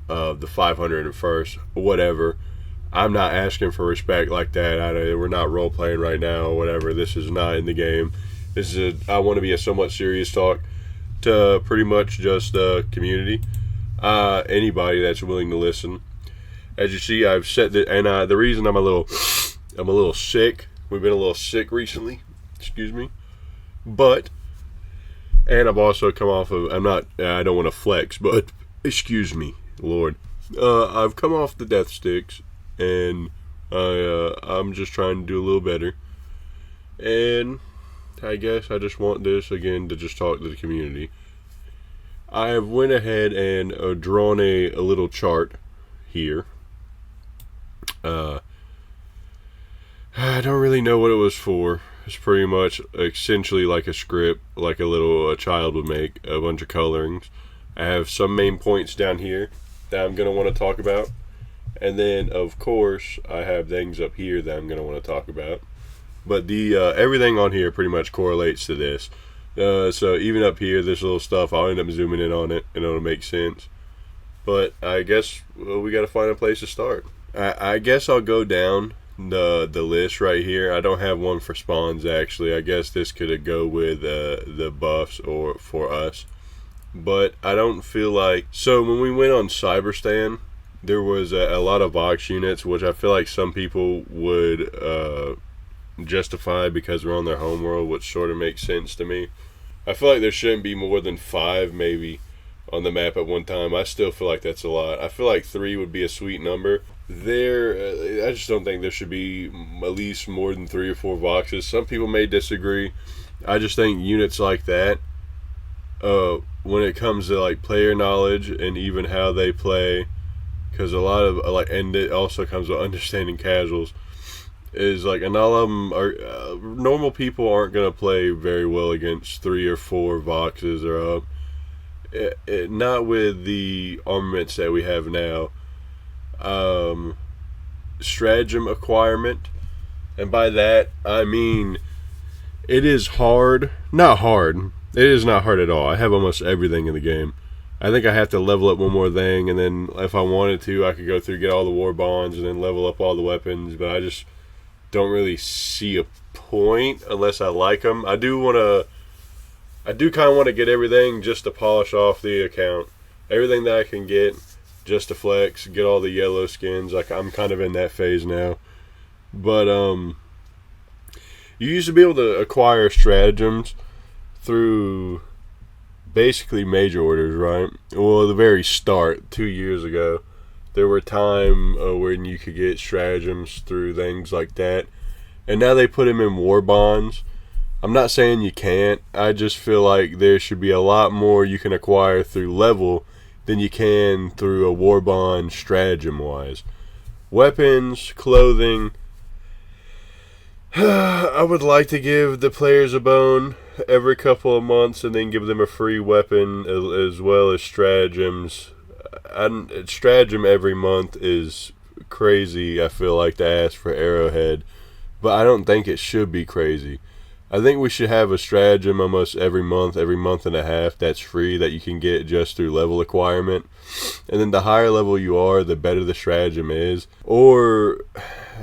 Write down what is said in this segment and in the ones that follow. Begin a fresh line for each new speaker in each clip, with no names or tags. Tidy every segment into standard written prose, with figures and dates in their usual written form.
the 501st, whatever. I'm not asking for respect like that. We're not role playing right now or whatever. This is not in the game. I want to be a somewhat serious talk to pretty much just the community. Anybody that's willing to listen. As you see, I've said that, and the reason I'm a little sick. We've been a little sick recently. Excuse me. And I've also come off of. I don't want to flex, but excuse me, Lord. I've come off the death sticks, and I'm just trying to do a little better. And I guess I just want this again to just talk to the community. I have went ahead and drawn a little chart here. I don't really know what it was for. It's pretty much essentially like a script, like a child would make, a bunch of colorings. I have some main points down here that I'm going to want to talk about. And then, of course, I have things up here that I'm going to want to talk about. But everything on here pretty much correlates to this. So even up here, this little stuff, I'll end up zooming in on it, and it'll make sense. But I guess we got to find a place to start. I guess I'll go down the list right here. I don't have one for spawns, actually. I guess this could go with the buffs or for us. But I don't feel like... So when we went on Cyberstan, there was a lot of Vox units, which I feel like some people would justify because we're on their homeworld, which sort of makes sense to me. I feel like there shouldn't be more than 5 maybe on the map at one time. I still feel like that's a lot. I feel like 3 would be a sweet number. I just don't think there should be at least more than 3 or 4 Voxes. Some people may disagree. I just think units like that, when it comes to like player knowledge and even how they play, because a lot of and it also comes with understanding casuals, is like, and all of them are normal people aren't gonna play very well against 3 or 4 Voxes or up. Not with the armaments that we have now. Stratagem acquirement, and by that I mean it is hard. Not hard. It is not hard at all. I have almost everything in the game. I think I have to level up one more thing, and then if I wanted to, I could go through, get all the war bonds, and then level up all the weapons, but I just don't really see a point unless I like them. I do kind of want to get everything just to polish off the account. Everything that I can get just to flex, get all the yellow skins. Like, I'm kind of in that phase now. But you used to be able to acquire stratagems through basically major orders, right? Well, at the very start, 2 years ago, there were time when you could get stratagems through things like that. And now they put them in war bonds. I'm not saying you can't. I just feel like there should be a lot more you can acquire through level than you can through a war bond stratagem wise. Weapons, clothing. I would like to give the players a bone every couple of months and then give them a free weapon as well as stratagems. Stratagem every month is crazy, I feel like, to ask for Arrowhead, but I don't think it should be crazy. I think we should have a stratagem almost every month and a half that's free that you can get just through level acquirement. And then the higher level you are, the better the stratagem is. Or,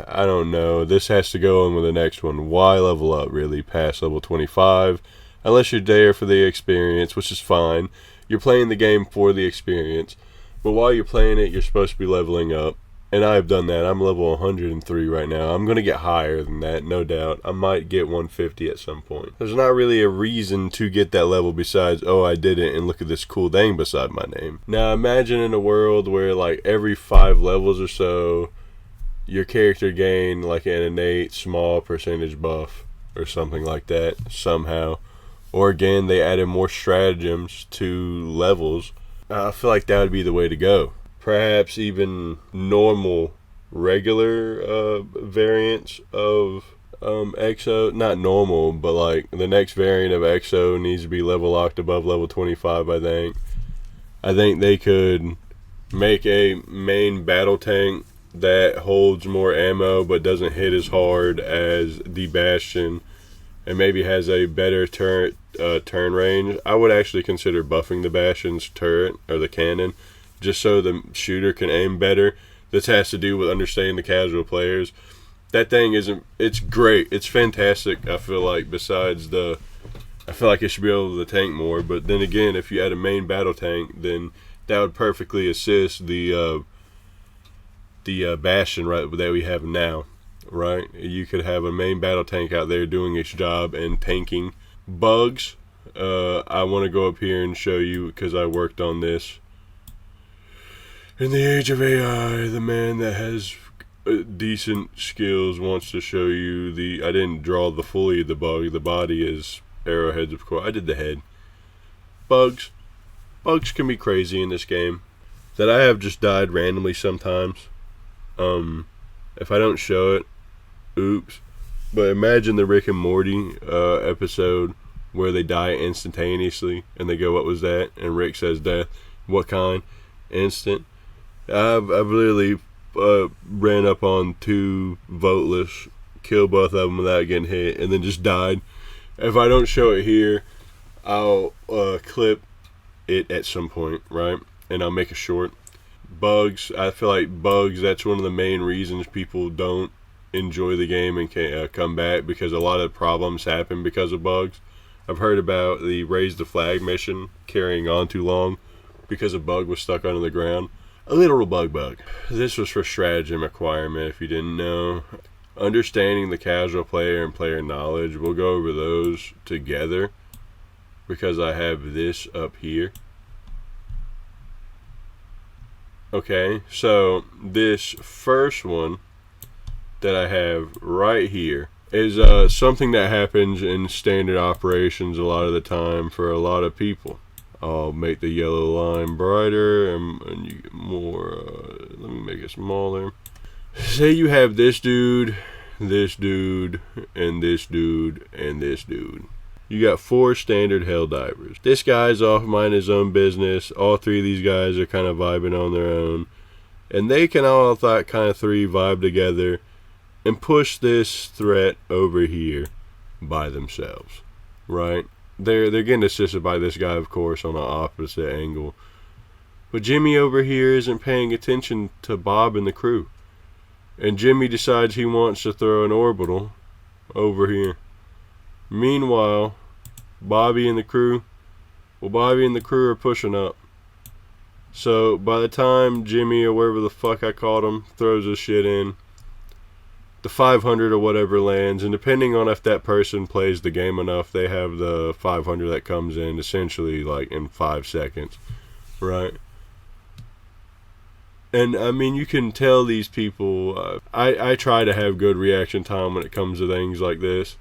I don't know, this has to go on with the next one. Why level up, really, past level 25? Unless you're there for the experience, which is fine. You're playing the game for the experience. But while you're playing it, you're supposed to be leveling up. And I've done that. I'm level 103 right now. I'm going to get higher than that, no doubt. I might get 150 at some point. There's not really a reason to get that level besides, oh, I did it, and look at this cool thing beside my name. Now, imagine in a world where, like, every 5 levels or so, your character gained, like, an innate small percentage buff or something like that, somehow. Or, again, they added more stratagems to levels. I feel like that would be the way to go. Perhaps even normal, regular variants of Exo. Not normal, but like the next variant of Exo needs to be level locked above level 25, I think. I think they could make a main battle tank that holds more ammo but doesn't hit as hard as the Bastion, and maybe has a better turn range. I would actually consider buffing the Bastion's turret, or the cannon, just so the shooter can aim better. This has to do with understanding the casual players. That thing it's great. It's fantastic. I feel like I feel like it should be able to tank more. But then again, if you had a main battle tank, then that would perfectly assist the Bastion right that we have now, right? You could have a main battle tank out there doing its job and tanking bugs. I want to go up here and show you because I worked on this. In the age of AI, the man that has decent skills wants to show you I didn't draw the fully the bug. The body is arrowheads, of course. I did the head. Bugs can be crazy in this game. That I have just died randomly sometimes. If I don't show it, oops. But imagine the Rick and Morty episode where they die instantaneously and they go, "What was that?" And Rick says, "Death." What kind? Instant. I've literally ran up on 2 voteless, killed both of them without getting hit, and then just died. If I don't show it here, I'll clip it at some point, right? And I'll make a short. Bugs, I feel like bugs, that's one of the main reasons people don't enjoy the game and can't come back, because a lot of problems happen because of bugs. I've heard about the raise the flag mission carrying on too long because a bug was stuck under the ground. A literal bug. This was for stratagem requirement, if you didn't know. Understanding the casual player and player knowledge, we'll go over those together because I have this up here. Okay, so this first one that I have right here is something that happens in standard operations a lot of the time for a lot of people. I'll make the yellow line brighter and you get more, let me make it smaller. Say you have this dude, and this dude, and this dude. You got 4 standard Helldivers. This guy's off minding his own business. All 3 of these guys are kind of vibing on their own. And they can all, kind of 3 vibe together and push this threat over here by themselves, right? They're getting assisted by this guy, of course, on an opposite angle. But Jimmy over here isn't paying attention to Bob and the crew. And Jimmy decides he wants to throw an orbital over here. Meanwhile, Bobby and the crew are pushing up. So by the time Jimmy, or wherever the fuck I called him, throws his shit in, the 500 or whatever lands, and depending on if that person plays the game enough, they have the 500 that comes in essentially in 5 seconds, right? And I mean, you can tell these people, I try to have good reaction time when it comes to things like this.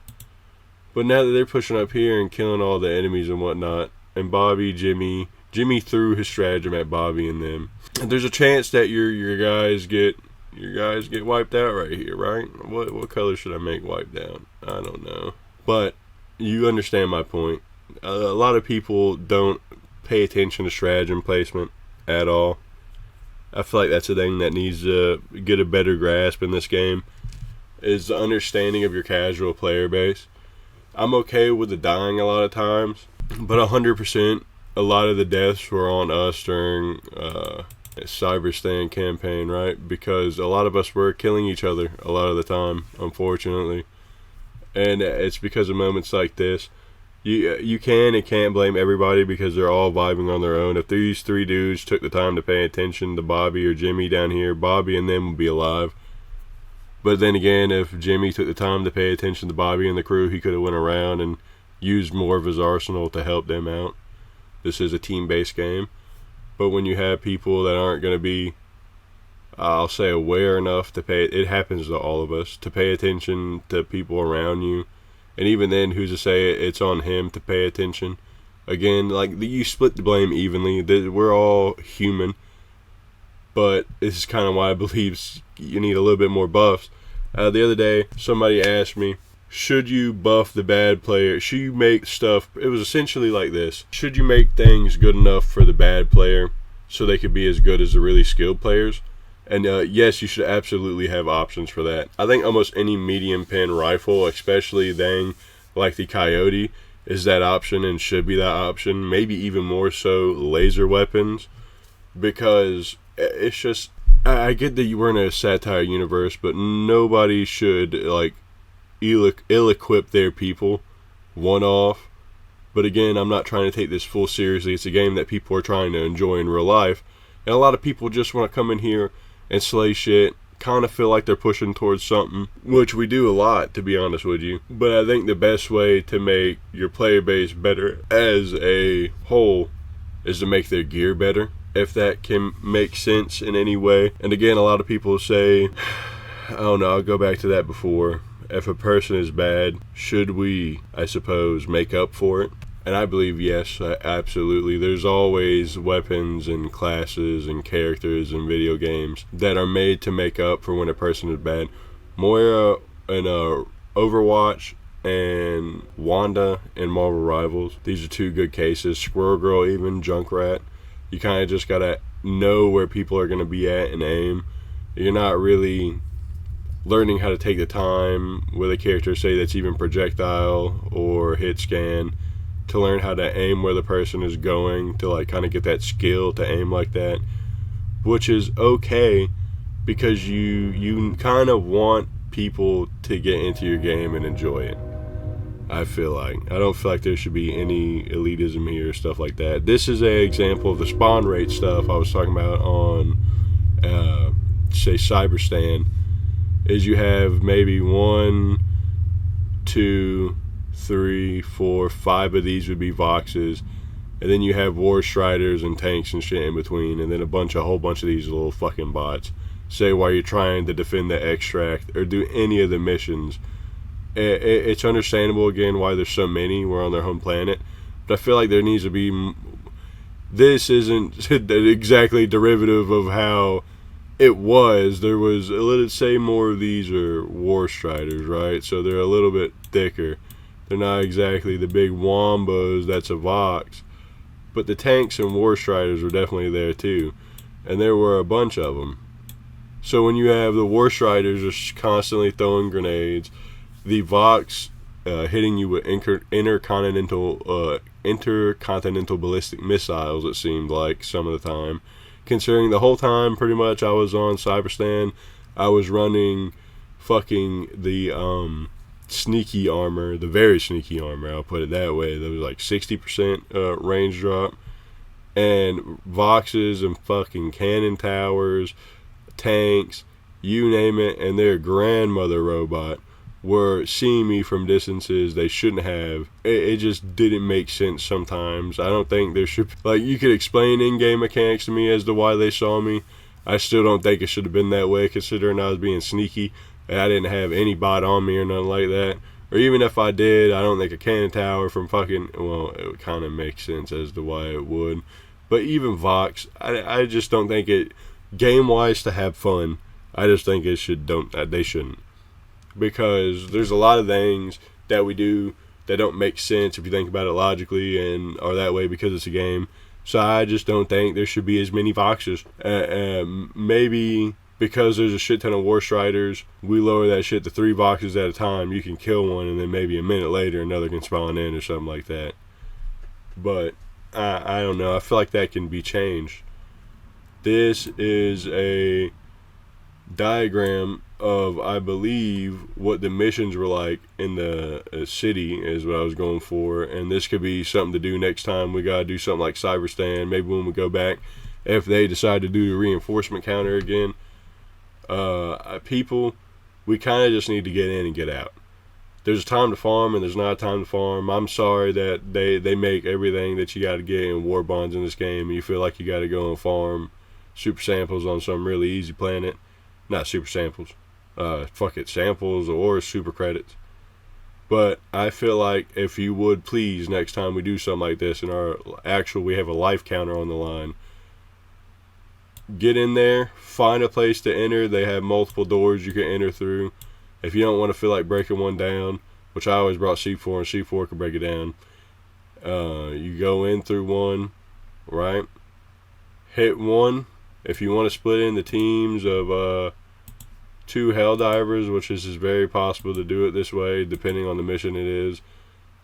But now that they're pushing up here and killing all the enemies and whatnot, and Jimmy threw his stratagem at Bobby and them, there's a chance that your guys get wiped out right here, right? What color should I make wiped out? I don't know. But you understand my point. A lot of people don't pay attention to stratagem placement at all. I feel like that's a thing that needs to get a better grasp in this game, is the understanding of your casual player base. I'm okay with the dying a lot of times, but 100%, a lot of the deaths were on us during Cyber Stand campaign, right? Because a lot of us were killing each other a lot of the time, unfortunately. And it's because of moments like this. You can and can't blame everybody because they're all vibing on their own. If these 3 dudes took the time to pay attention to Bobby or Jimmy down here, Bobby and them would be alive. But then again, if Jimmy took the time to pay attention to Bobby and the crew, he could have went around and used more of his arsenal to help them out. This is a team-based game. But when you have people that aren't going to be, I'll say, aware enough to pay, it happens to all of us, to pay attention to people around you. And even then, who's to say it's on him to pay attention? Again, you split the blame evenly. We're all human. But this is kind of why I believe you need a little bit more buffs. The other day, somebody asked me, should you buff the bad player? Should you make stuff, it was essentially like this. Should you make things good enough for the bad player so they could be as good as the really skilled players? And yes, you should absolutely have options for that. I think almost any medium pin rifle, especially like the Coyote, is that option and should be that option. Maybe even more so laser weapons. because it's just, I get that you were in a satire universe, but nobody should like ill-equip their people one-off. But again, I'm not trying to take this full seriously. It's a game that people are trying to enjoy in real life, and a lot of people just want to come in here and slay shit, kind of feel like they're pushing towards something, which we do a lot, to be honest with you. But I think the best way to make your player base better as a whole is to make their gear better, if that can make sense in any way. And again, a lot of people say, I don't know, I'll go back to that before. If a person is bad, should we, I suppose, make up for it? And I believe yes, absolutely. There's always weapons and classes and characters in video games that are made to make up for when a person is bad. Moira in Overwatch and Wanda in Marvel Rivals, these are two good cases. Squirrel Girl, even Junkrat. You kind of just gotta know where people are gonna be at and aim. You're not really learning how to take the time with a character, say that's even projectile or hit scan, to learn how to aim where the person is going, to like kind of get that skill to aim like that, which is okay, because you kind of want people to get into your game and enjoy it. I feel like I don't feel like there should be any elitism here or stuff like that. This is an example of the spawn rate stuff I was talking about on say Cyberstan. Is you have maybe 1, 2, 3, 4, 5 of these would be Voxes, and then you have War Striders and tanks and shit in between, and then a whole bunch of these little fucking bots. Say while you're trying to defend the extract or do any of the missions. It's understandable again why there's so many. We're on their home planet, but I feel like there needs to be. This isn't exactly derivative of how it was. There was, let's say, more of these are War Striders, right? So they're a little bit thicker. They're not exactly the big wombos that's a Vox, but the tanks and War Striders were definitely there too, and there were a bunch of them. So when you have the War Striders just constantly throwing grenades, the Vox hitting you with intercontinental ballistic missiles, it seemed like some of the time. Considering the whole time pretty much I was on Cyberstan, I was running fucking the sneaky armor, the very sneaky armor, I'll put it that way. There was like 60% range drop, and Voxes and fucking cannon towers, tanks, you name it, and their grandmother robot were seeing me from distances they shouldn't have. It just didn't make sense sometimes. I don't think there should, like, you could explain in-game mechanics to me as to why they saw me. I still don't think it should have been that way, considering I was being sneaky and I didn't have any bot on me or nothing like that. Or even if I did, I don't think a cannon tower from fucking, well, it would kind of make sense as to why it would. But even Vox, I just don't think it, game-wise, to have fun, I just think they shouldn't. Because there's a lot of things that we do that don't make sense if you think about it logically, and are that way because it's a game. So I just don't think there should be as many Voxes. Maybe because there's a shit ton of War Striders, we lower that shit to 3 Voxes at a time. You can kill one, and then maybe a minute later another can spawn in or something like that. But I don't know. I feel like that can be changed. This is a diagram of, I believe, what the missions were like in the city is what I was going for, and this could be something to do next time we gotta do something like Cyberstan. Maybe when we go back, if they decide to do the reinforcement counter again, people, we kind of just need to get in and get out. There's a time to farm and there's not a time to farm. I'm sorry that they make everything that you gotta get in war bonds in this game, and you feel like you gotta go and farm super samples on some really easy planet. Not super samples, samples or super credits. But I feel like if you would please, next time we do something like this, and we have a life counter on the line, get in there, find a place to enter. They have multiple doors you can enter through. If you don't want to feel like breaking one down, which I always brought C4, and C4 can break it down, you go in through one, right? Hit one. If you want to split into teams of 2 Helldivers, which is very possible to do it this way, depending on the mission it is.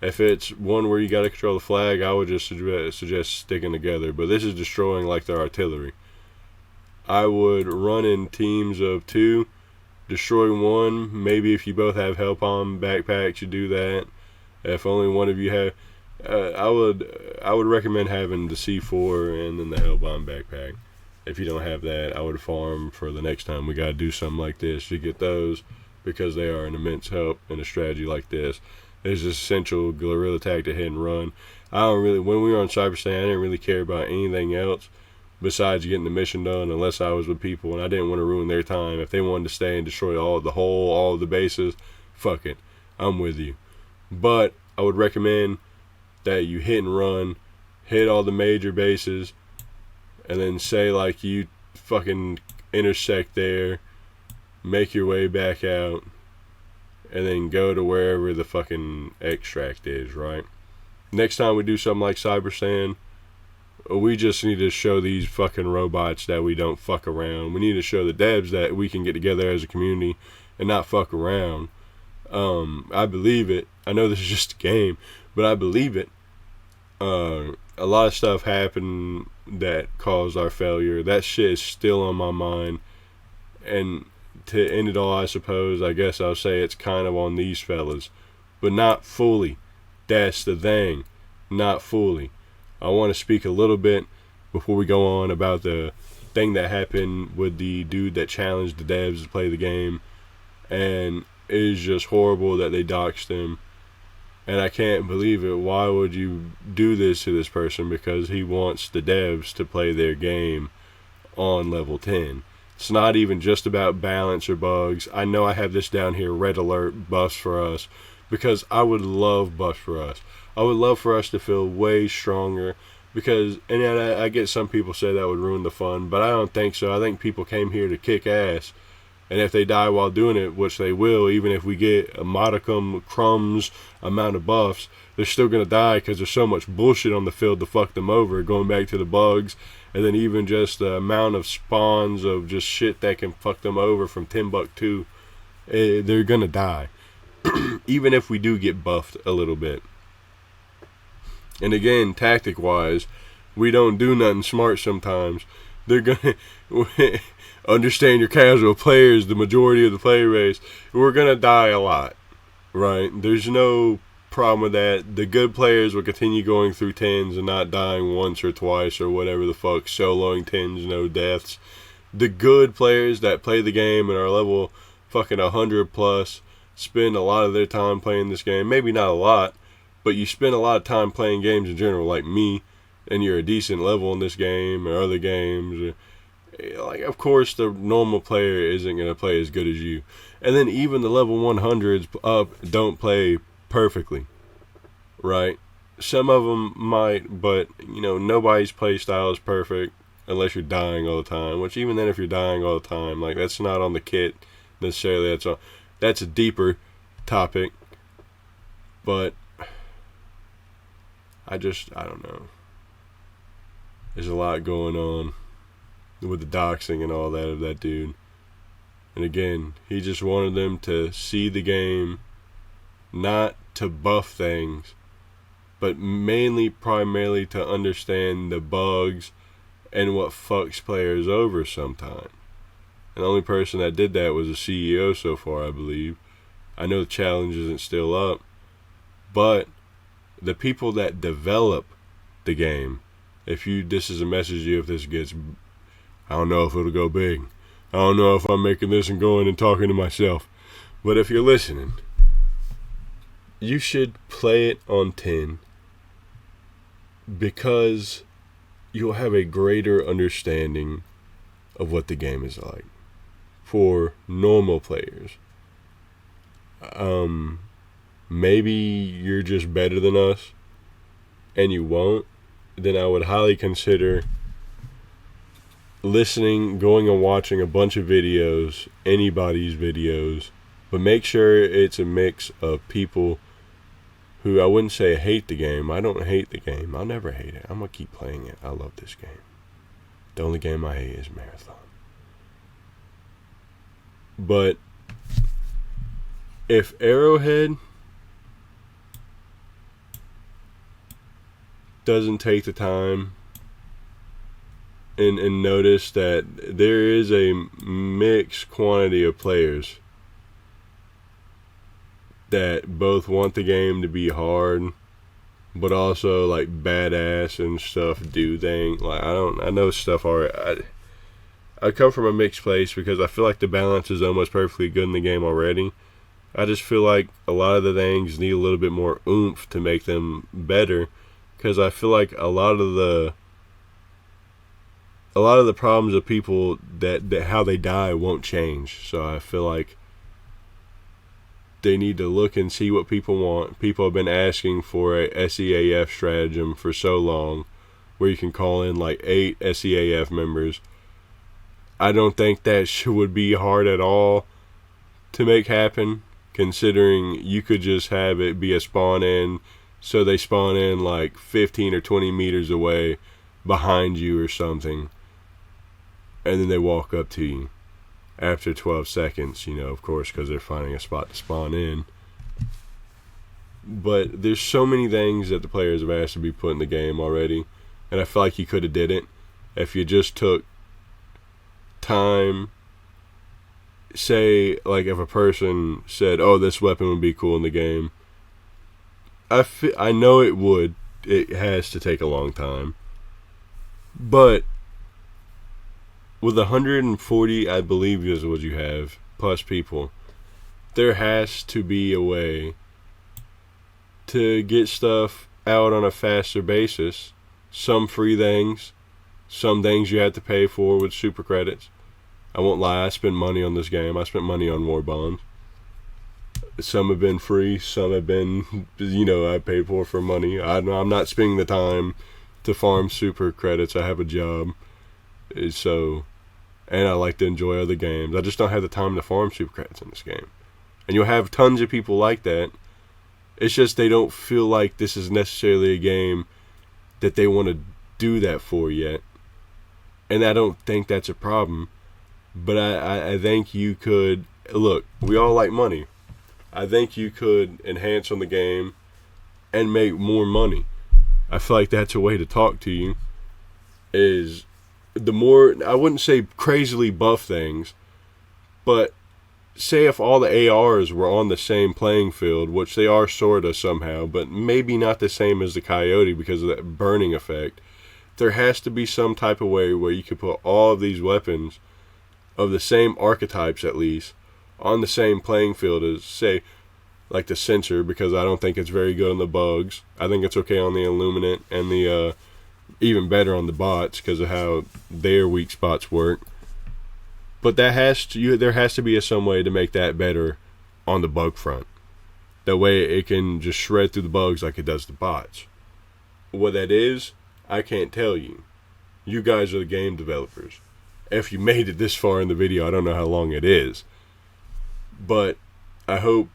If it's one where you got to control the flag, I would just suggest sticking together. But this is destroying like their artillery. I would run in teams of 2, destroy one. Maybe if you both have Hellpalm backpacks, you do that. If only one of you have, I would recommend having the C4 and then the Hellpalm backpack. If you don't have that, I would farm for the next time we got to do something like this to get those, because they are an immense help in a strategy like this. It's just essential guerrilla tactic, hit and run. When we were on Cyberstan, I didn't really care about anything else besides getting the mission done, unless I was with people and I didn't want to ruin their time. If they wanted to stay and destroy all of the bases, fuck it, I'm with you. But I would recommend that you hit and run, hit all the major bases, and then say like you fucking intersect there, make your way back out, and then go to wherever the fucking extract is, right? Next time we do something like Cybersand, we just need to show these fucking robots that we don't fuck around. We need to show the devs that we can get together as a community and not fuck around. I believe it. I know this is just a game, but I believe it. A lot of stuff happened that caused our failure. That shit is still on my mind. And to end it all, I guess I'll say it's kind of on these fellas, but not fully. That's the thing, not fully. I want to speak a little bit before we go on about the thing that happened with the dude that challenged the devs to play the game, and it is just horrible that they doxed him, and I can't believe it. Why would you do this to this person? Because he wants the devs to play their game on level 10. It's not even just about balance or bugs. I know I have this down here, red alert, buffs for us, because I would love buffs for us. I would love for us to feel way stronger, because, and I get some people say that would ruin the fun, but I don't think so. I think people came here to kick ass, and if they die while doing it, which they will, even if we get a modicum crumbs amount of buffs, they're still going to die because there's so much bullshit on the field to fuck them over, going back to the bugs, and then even just the amount of spawns of just shit that can fuck them over from Timbuktu. They're going to die, even if we do get buffed a little bit. And again, tactic-wise, we don't do nothing smart sometimes. They're going to understand your casual players, the majority of the player base. We're going to die a lot, right? There's no problem with that. The good players will continue going through 10s and not dying once or twice or whatever the fuck, soloing 10s, no deaths. The good players that play the game and are level fucking 100 plus spend a lot of their time playing this game. Maybe not a lot, but you spend a lot of time playing games in general, like me, and you're a decent level in this game or other games. Like, of course, the normal player isn't going to play as good as you. And then even the level 100s up don't play perfectly, right? Some of them might, but, you know, nobody's play style is perfect unless you're dying all the time, which even then, if you're dying all the time, like, that's not on the kit necessarily. That's a deeper topic, but I don't know. There's a lot going on with the doxing and all that of that dude. And again, he just wanted them to see the game, not to buff things, but primarily to understand the bugs and what fucks players over sometimes. And the only person that did that was the CEO so far, I believe. I know the challenge isn't still up, but the people that develop the game, this is a message to you, if this gets, I don't know if it'll go big. I don't know if I'm making this and going and talking to myself. But if you're listening, you should play it on 10, because you'll have a greater understanding of what the game is like for normal players. Maybe you're just better than us and you won't, then I would highly consider going and watching a bunch of videos, anybody's videos, but make sure it's a mix of people who, I wouldn't say hate the game. I don't hate the game. I'll never hate it. I'm going to keep playing it. I love this game. The only game I hate is Marathon. But if Arrowhead doesn't take the time and notice that there is a mixed quantity of players that both want the game to be hard, but also like badass and stuff, do things. Like I know stuff already. I come from a mixed place because I feel like the balance is almost perfectly good in the game already. I just feel like a lot of the things need a little bit more oomph to make them better, because I feel like a lot of the problems of people that how they die won't change. So I feel like they need to look and see what people want. People have been asking for a SEAF stratagem for so long, where you can call in like 8 SEAF members. I don't think that would be hard at all to make happen, considering you could just have it be a spawn in, so they spawn in like 15 or 20 meters away behind you or something, and then they walk up to you after 12 seconds, of course, because they're finding a spot to spawn in. But there's so many things that the players have asked to be put in the game already, and I feel like you could have did it if you just took time. Say, like, if a person said, oh, this weapon would be cool in the game, I know it would. It has to take a long time. But with 140, I believe is what you have, plus people, there has to be a way to get stuff out on a faster basis. Some free things, some things you have to pay for with super credits. I won't lie, I spent money on this game. I spent money on war bonds. Some have been free, some have been, I paid for money. I'm not spending the time to farm super credits. I have a job. So, and I like to enjoy other games. I just don't have the time to farm super credits in this game. And you'll have tons of people like that. It's just they don't feel like this is necessarily a game that they want to do that for yet. And I don't think that's a problem. But I think you could, look, we all like money. I think you could enhance on the game and make more money. I feel like that's a way to talk to you, is the more, I wouldn't say crazily buff things, but say if all the ARs were on the same playing field, which they are sort of somehow, but maybe not the same as the Coyote because of that burning effect, there has to be some type of way where you could put all of these weapons of the same archetypes, at least, on the same playing field as, say, like the Sensor, because I don't think it's very good on the bugs. I think it's okay on the Illuminate, and the even better on the bots because of how their weak spots work. But there has to be some way to make that better on the bug front. That way it can just shred through the bugs like it does the bots. What that is, I can't tell you. You guys are the game developers. If you made it this far in the video, I don't know how long it is. But I hope,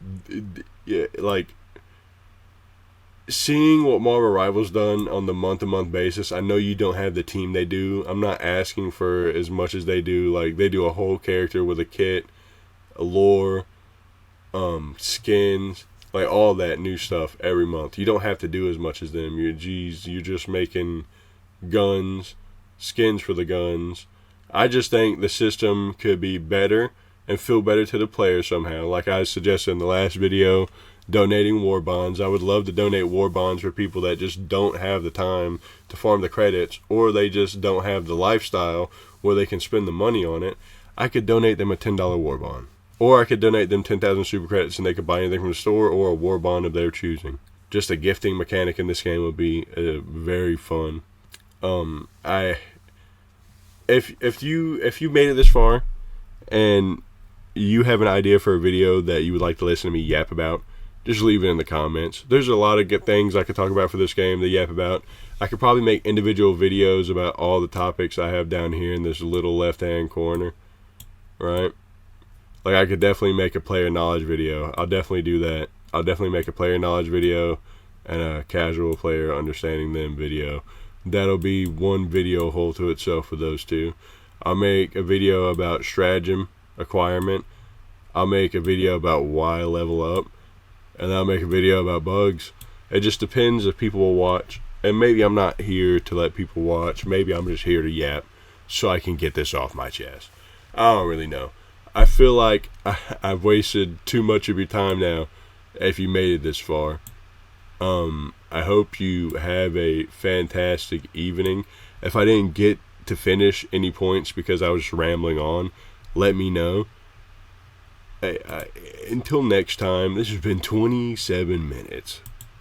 like, seeing what Marvel Rivals done on the month-to-month basis, I know you don't have the team they do. I'm not asking for as much as they do. Like, they do a whole character with a kit, a lore, skins, like all that new stuff every month. You don't have to do as much as them. You're just making guns, skins for the guns. I just think the system could be better and feel better to the player somehow. Like I suggested in the last video, donating war bonds. I would love to donate war bonds for people that just don't have the time to farm the credits, or they just don't have the lifestyle where they can spend the money on it. I could donate them a $10 war bond. Or I could donate them 10,000 super credits and they could buy anything from the store or a war bond of their choosing. Just a gifting mechanic in this game would be very fun. If you made it this far and you have an idea for a video that you would like to listen to me yap about, just leave it in the comments. There's a lot of good things I could talk about for this game to yap about. I could probably make individual videos about all the topics I have down here in this little left-hand corner, right? Like, I could definitely make a player knowledge video. I'll definitely do that. I'll definitely make a player knowledge video and a casual player understanding them video. That'll be one video whole to itself for those two. I'll make a video about stratagem acquirement. I'll make a video about why level up. And I'll make a video about bugs. It just depends if people will watch. and maybe I'm not here to let people watch. Maybe I'm just here to yap so I can get this off my chest. I don't really know. I feel like I've wasted too much of your time now if you made it this far. I hope you have a fantastic evening. If I didn't get to finish any points because I was rambling on, let me know. Until next time, this has been 27 minutes.